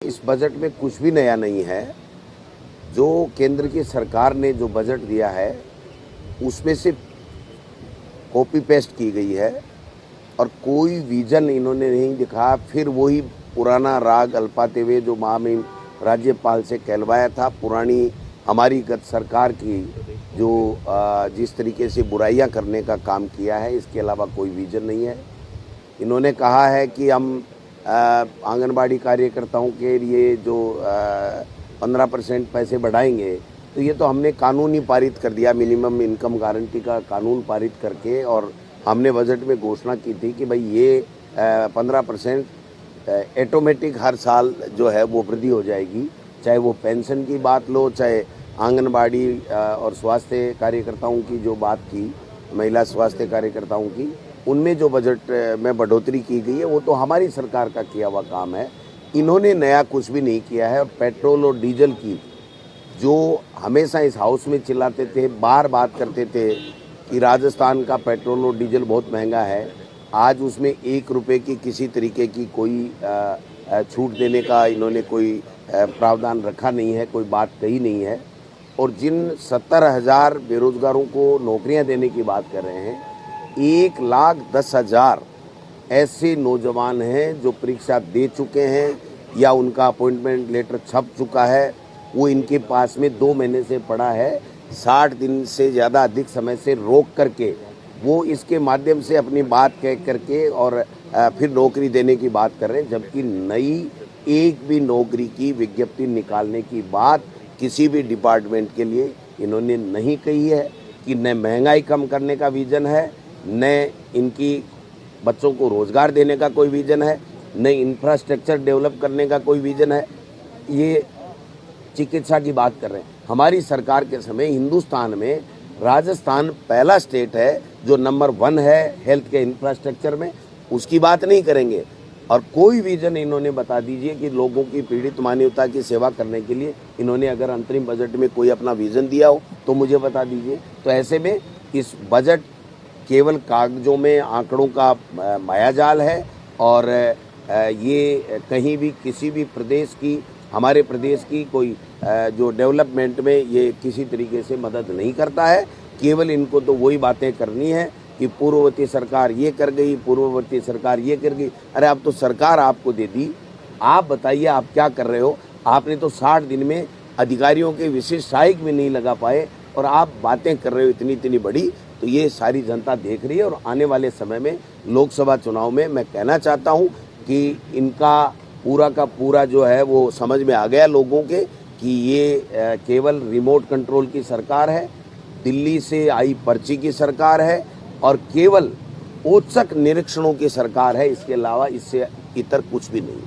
इस बजट में कुछ भी नया नहीं है। जो केंद्र की सरकार ने जो बजट दिया है उसमें से कॉपी पेस्ट की गई है और कोई विजन इन्होंने नहीं दिखा। फिर वही पुराना राग अल्पाते हुए जो महामहिम राज्यपाल से कहलवाया था, पुरानी हमारी गत सरकार की जो जिस तरीके से बुराइयां करने का काम किया है, इसके अलावा कोई विजन नहीं है। इन्होंने कहा है कि हम आंगनबाड़ी कार्यकर्ताओं के लिए जो 15% पैसे बढ़ाएंगे, तो ये तो हमने कानून ही पारित कर दिया, मिनिमम इनकम गारंटी का कानून पारित करके, और हमने बजट में घोषणा की थी कि भाई ये 15% ऑटोमेटिक हर साल जो है वो वृद्धि हो जाएगी। चाहे वो पेंशन की बात लो, चाहे आंगनबाड़ी और स्वास्थ्य कार्यकर्ताओं की जो बात की, महिला स्वास्थ्य कार्यकर्ताओं की, उनमें जो बजट में बढ़ोतरी की गई है वो तो हमारी सरकार का किया हुआ काम है। इन्होंने नया कुछ भी नहीं किया है। और पेट्रोल और डीजल की जो हमेशा इस हाउस में चिल्लाते थे, बार बात करते थे कि राजस्थान का पेट्रोल और डीजल बहुत महंगा है, आज उसमें 1 रुपये की किसी तरीके की कोई छूट देने का इन्होंने कोई प्रावधान रखा नहीं है, कोई बात कही नहीं है। और जिन 70,000 बेरोजगारों को नौकरियां देने की बात कर रहे हैं, 1,10,000 ऐसे नौजवान हैं जो परीक्षा दे चुके हैं या उनका अपॉइंटमेंट लेटर छप चुका है, वो इनके पास में 2 महीने से पड़ा है। 60 दिन से ज़्यादा अधिक समय से रोक करके वो इसके माध्यम से अपनी बात कह करके और फिर नौकरी देने की बात कर रहे हैं, जबकि नई एक भी नौकरी की विज्ञप्ति निकालने की बात किसी भी डिपार्टमेंट के लिए इन्होंने नहीं कही है। कि न महंगाई कम करने का विजन है, न इनकी बच्चों को रोजगार देने का कोई विजन है, न इंफ्रास्ट्रक्चर डेवलप करने का कोई विजन है। ये चिकित्सा की बात कर रहे हैं। हमारी सरकार के समय हिंदुस्तान में राजस्थान पहला स्टेट है जो नंबर 1 है हेल्थ के इंफ्रास्ट्रक्चर में, उसकी बात नहीं करेंगे। और कोई विजन इन्होंने बता दीजिए कि लोगों की पीड़ित मानवता की सेवा करने के लिए इन्होंने अगर अंतरिम बजट में कोई अपना विजन दिया हो तो मुझे बता दीजिए। तो ऐसे में इस बजट केवल कागजों में आंकड़ों का मायाजाल है और ये कहीं भी किसी भी प्रदेश की, हमारे प्रदेश की कोई जो डेवलपमेंट में ये किसी तरीके से मदद नहीं करता है। केवल इनको तो वही बातें करनी है कि पूर्ववर्ती सरकार ये कर गई, पूर्ववर्ती सरकार ये कर गई। अरे अब तो सरकार आपको दे दी, आप बताइए आप क्या कर रहे हो। आपने तो 60 दिन में अधिकारियों के विशेष सहायक भी नहीं लगा पाए और आप बातें कर रहे हो इतनी इतनी बड़ी। तो ये सारी जनता देख रही है और आने वाले समय में लोकसभा चुनाव में मैं कहना चाहता हूँ कि इनका पूरा का पूरा जो है वो समझ में आ गया लोगों के कि ये केवल रिमोट कंट्रोल की सरकार है, दिल्ली से आई पर्ची की सरकार है और केवल औचक निरीक्षणों की सरकार है। इसके अलावा इससे इतर कुछ भी नहीं।